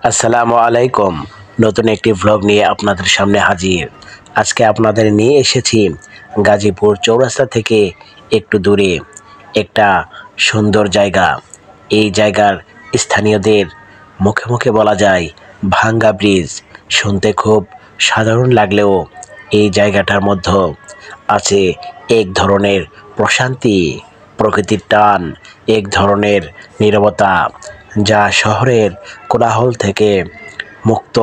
আসসালামু আলাইকুম। নতুন একটি ভ্লগ নিয়ে আপনাদের সামনে হাজির। আজকে আপনাদের নিয়ে এসেছি গাজীপুর চৌরাস্তা থেকে একটু দূরে একটা সুন্দর জায়গা। এই জায়গার স্থানীয়দের মুখে মুখে বলা যায় ভাঙ্গা ব্রিজ। শুনতে খুব সাধারণ লাগলেও এই জায়গাটার মধ্যে আছে এক ধরনের প্রশান্তি, প্রকৃতির টান, এক ধরনের নীরবতা, যা শহরের কোলাহল থেকে মুক্ত,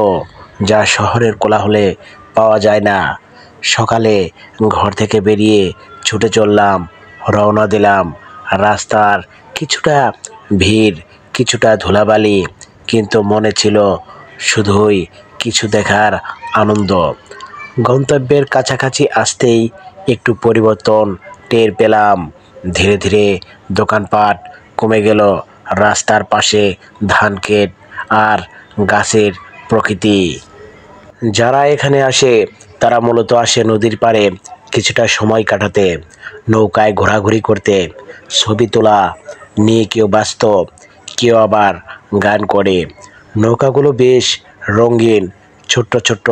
যা শহরের কোলাহলে পাওয়া যায় না। সকালে ঘর থেকে বেরিয়ে ছুটে চললাম, রওনা দিলাম। রাস্তার কিছুটা ভিড়, কিছুটা ধুলাবালি, কিন্তু মনে ছিল শুধুই কিছু দেখার আনন্দ। গন্তব্যের কাছাকাছি আসতেই একটু পরিবর্তন টের পেলাম। ধীরে ধীরে দোকানপাট কমে গেল। রাস্তার পাশে ধানক্ষেত আর গাছের প্রকৃতি। যারা এখানে আসে তারা মূলত আসে নদীর পাড়ে কিছুটা সময় কাটাতে, নৌকায় ঘোরাঘুরি করতে, ছবি তোলা নিয়ে কেউ ব্যস্ত, কেউ আবার গান করে। নৌকাগুলো বেশ রঙিন, ছোট্ট ছোট্ট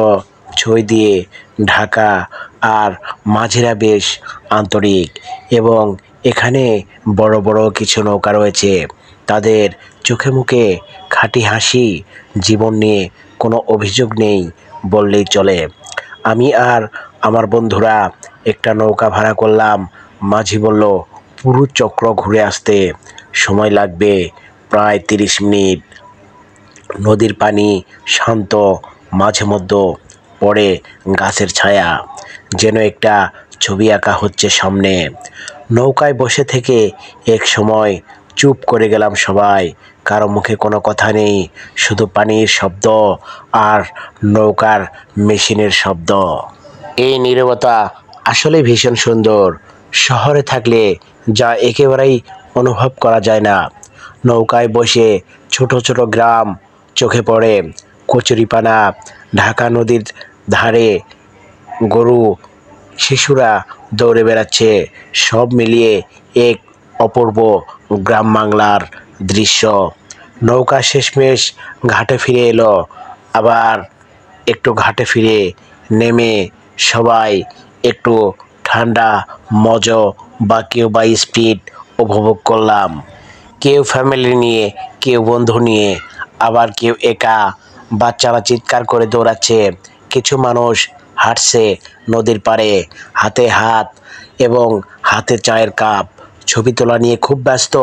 ছই দিয়ে ঢাকা, আর মাঝিরা বেশ আন্তরিক। এবং এখানে বড় বড় কিছু নৌকা রয়েছে, তাদের চোখে মুখে খাঁটি হাসি, জীবন নিয়ে কোনো অভিযোগ নেই বললেই চলে। আমি আর আমার বন্ধুরা একটা নৌকা ভাড়া করলাম। মাঝি বলল পুরো চক্র ঘুরে আসতে সময় লাগবে প্রায় 30 মিনিট। নদীর পানি শান্ত, মাঝে মধ্যে পড়ে গাছের ছায়া, যেন একটা ছবি আঁকা হচ্ছে সামনে। নৌকায় বসে থেকে এক সময় চুপ করে গেলাম সবাই। কারো মুখে কোনো কথা নেই, শুধু পানির শব্দ আর নৌকার মেশিনের শব্দ। এই নীরবতা আসলে ভীষণ সুন্দর। শহরে থাকলে যা একেবারেই অনুভব করা যায় না। নৌকায় বসে ছোট ছোট গ্রাম চোখে পড়ে, কচুরিপানা, ঢাকা নদীর ধারে গরু, শিশুরা দৌড়ে বেড়াচ্ছে, সব মিলিয়ে এক অপূর্ব গ্রাম বাংলার দৃশ্য। নৌকা শেষমেশ ঘাটে ফিরে এলো। আবার একটু ঘাটে ফিরে নেমে সবাই একটু ঠান্ডা মজা বা কেউ বা স্পিড উপভোগ করলাম। কেউ ফ্যামিলি নিয়ে, কেউ বন্ধু নিয়ে, আবার কেউ একা। বাচ্চারা চিৎকার করে দৌড়াচ্ছে, কিছু মানুষ হাঁটছে নদীর পাড়ে, হাতে হাত এবং হাতে চায়ের কাপ। ছবি তোলা নিয়ে খুব ব্যস্ত,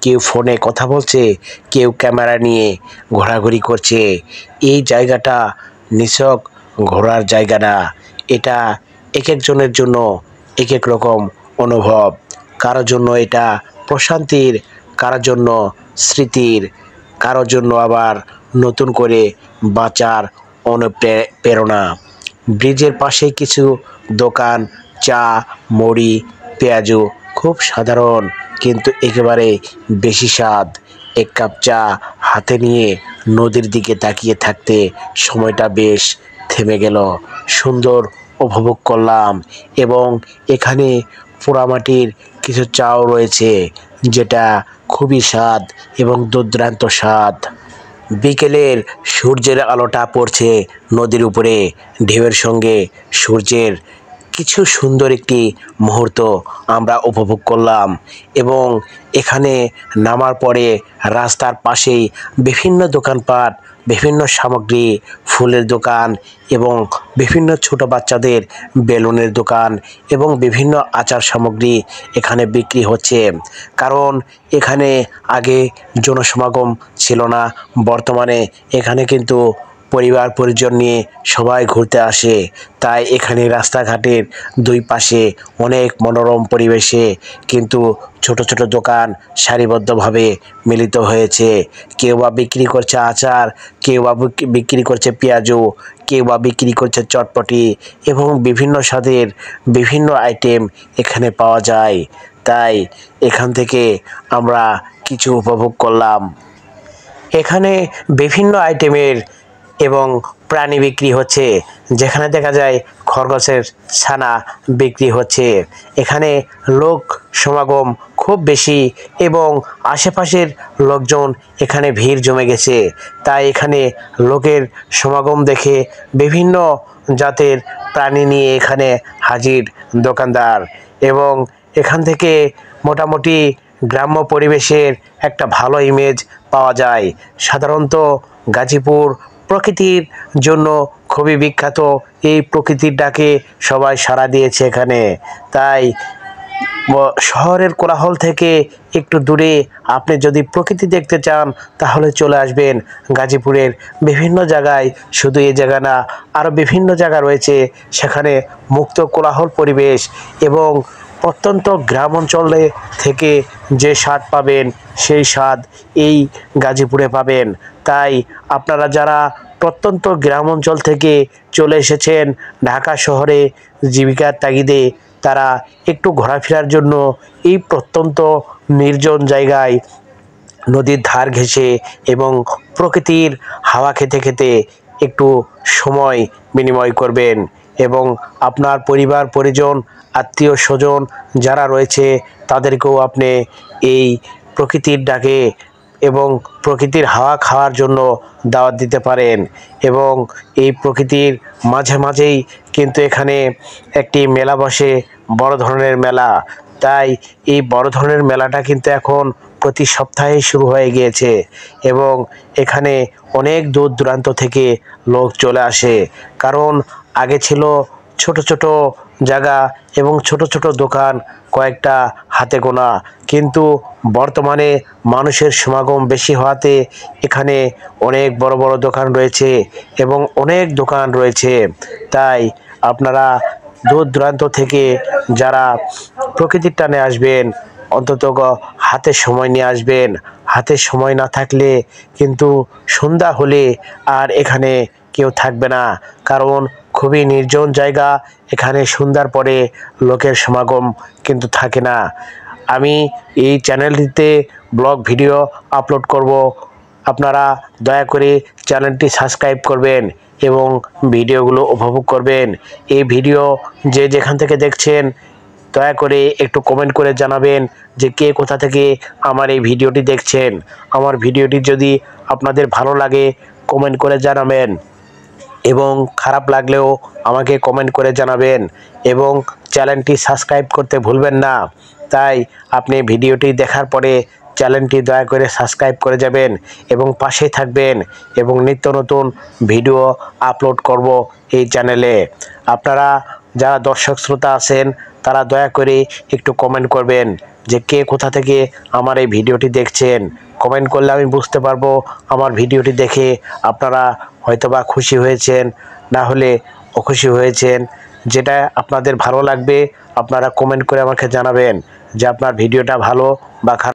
কেউ ফোনে কথা বলছে, কেউ ক্যামেরা নিয়ে ঘোরাঘুরি করছে। এই জায়গাটা নিছক ঘোরার জায়গা না, এটা এক একজনের জন্য এক এক রকম অনুভব। কারোর জন্য এটা প্রশান্তির, কারোর জন্য স্মৃতির, কারোর জন্য আবার নতুন করে বাঁচার অনুপ্রেরণা। ব্রিজের পাশে কিছু দোকান, চা, মুড়ি, পেঁয়াজু, খুব সাধারণ কিন্তু একেবারে বেশি স্বাদ। এক কাপ চা হাতে নিয়ে নদীর দিকে তাকিয়ে থাকতে সময়টা বেশ থেমে গেল। সুন্দর উপভোগ করলাম। এবং এখানে পোড়ামাটির কিছু চাও রয়েছে, যেটা খুবই স্বাদ এবং দুর্দান্ত স্বাদ। বিকেলের সূর্যের আলোটা পড়ছে নদীর উপরে, ঢেউয়ের সঙ্গে সূর্যের কিছু সুন্দর একটি মুহূর্ত আমরা উপভোগ করলাম। এবং এখানে নামার পরে রাস্তার পাশেই বিভিন্ন দোকানপাট, বিভিন্ন সামগ্রী, ফুলের দোকান এবং বিভিন্ন ছোট বাচ্চাদের বেলুনের দোকান এবং বিভিন্ন আচার সামগ্রী এখানে বিক্রি হচ্ছে। কারণ এখানে আগে জনসমাগম ছিল না, বর্তমানে এখানে কিন্তু পরিবার পরিজন নিয়ে সবাই ঘুরতে আসে। তাই এখানে রাস্তাঘাটের দুই পাশে অনেক মনোরম পরিবেশে কিন্তু ছোট ছোট দোকান সারিবদ্ধভাবে মিলিত হয়েছে। কেউ বা বিক্রি করছে আচার, কেউ বা বিক্রি করছে পেঁয়াজু, কেউ বা বিক্রি করছে চটপটি এবং বিভিন্ন স্বাদের বিভিন্ন আইটেম এখানে পাওয়া যায়। তাই এখান থেকে আমরা কিছু উপভোগ করলাম। এখানে বিভিন্ন আইটেমের এবং প্রাণী বিক্রি হচ্ছে, যেখানে দেখা যায় খরগোশের ছানা বিক্রি হচ্ছে। এখানে লোক সমাগম খুব বেশি এবং আশেপাশের লোকজন এখানে ভিড় জমে গেছে। তাই এখানে লোকের সমাগম দেখে বিভিন্ন জাতের প্রাণী নিয়ে এখানে হাজির দোকানদার, এবং এখান থেকে মোটামুটি গ্রাম্য পরিবেশের একটা ভালো ইমেজ পাওয়া যায়। সাধারণত গাজীপুর প্রকৃতির জন্য খুবই বিখ্যাত। এই প্রকৃতির ডাকে সবাই সাড়া দিয়েছে এখানে। তাই শহরের কোলাহল থেকে একটু দূরে আপনি যদি প্রকৃতি দেখতে চান তাহলে চলে আসবেন গাজীপুরের বিভিন্ন জায়গায়। শুধু এই জায়গা না, আরও বিভিন্ন জায়গা রয়েছে, সেখানে মুক্ত কোলাহল পরিবেশ এবং প্রত্যন্ত গ্রাম অঞ্চলে থেকে যে স্বাদ পাবেন সেই স্বাদ এই গাজীপুরে পাবেন। তাই আপনারা যারা প্রত্যন্ত গ্রাম অঞ্চল থেকে চলে এসেছেন ঢাকা শহরে জীবিকার তাগিদে, তারা একটু ঘোরাফেরার জন্য এই প্রত্যন্ত নির্জন জায়গায় নদীর ধার ঘেঁষে এবং প্রকৃতির হাওয়া খেতে খেতে একটু সময় বিনিময় করবেন, এবং আপনার পরিবার পরিজন আত্মীয় স্বজন যারা রয়েছে তাদেরকেও আপনি এই প্রকৃতির ডাকে এবং প্রকৃতির হাওয়া খাওয়ার জন্য দাওয়াত দিতে পারেন। এবং এই প্রকৃতির মাঝে মাঝেই কিন্তু এখানে একটি মেলা বসে, বড় ধরনের মেলা। তাই এই বড় ধরনের মেলাটা কিন্তু এখন প্রতি সপ্তাহে শুরু হয়ে গিয়েছে, এবং এখানে অনেক দূর দূরান্ত থেকে লোক চলে আসে। কারণ আগে ছিল ছোট ছোট জায়গা এবং ছোট ছোট দোকান কয়েকটা হাতে গোনা, কিন্তু বর্তমানে মানুষের সমাগম বেশি হওয়াতে এখানে অনেক বড় বড় দোকান রয়েছে এবং অনেক দোকান রয়েছে। তাই আপনারা দূর দূরান্ত থেকে যারা প্রকৃতির টানে আসবেন অন্তত হাতে সময় নিয়ে আসবেন। হাতে সময় না থাকলে কিন্তু সন্ধ্যা হলে আর এখানে কেউ থাকবে না, কারণ খুবই নির্জন জায়গা। এখানে সন্ধ্যার পরে লোকের সমাগম কিন্তু থাকে না। আমি এই চ্যানেলটিতে ব্লগ ভিডিও আপলোড করব, আপনারা দয়া করে চ্যানেলটি সাবস্ক্রাইব করবেন এবং ভিডিওগুলো উপভোগ করবেন। এই ভিডিও যে যেখান থেকে দেখছেন দয়া করে একটু কমেন্ট করে জানাবেন যে কে কোথা থেকে আমার এই ভিডিওটি দেখছেন। আমার ভিডিওটি যদি আপনাদের ভালো লাগে কমেন্ট করে জানাবেন, এবং খারাপ লাগলেও আমাকে কমেন্ট করে জানাবেন, এবং চ্যানেলটি সাবস্ক্রাইব করতে ভুলবেন না। তাই আপনি ভিডিওটি দেখার পরে চ্যানেলটি দয়া করে সাবস্ক্রাইব করে যাবেন এবং পাশে থাকবেন, এবং নিত্য নতুন ভিডিও আপলোড করব এই চ্যানেলে। আপনারা যারা দর্শক শ্রোতা আছেন তারা দয়া করে একটু কমেন্ট করবেন যে কে কোথা থেকে আমার এই ভিডিওটি দেখছেন। কমেন্ট করলে আমি বুঝতে পারবো আমার ভিডিওটি দেখে আপনারা হয়তোবা খুশি হয়েছেন, না হলে অখুশি হয়েছেন। যেটা আপনাদের ভালো লাগবে আপনারা কমেন্ট করে আমাকে জানাবেন যে আপনার ভিডিওটা ভালো বা খারাপ।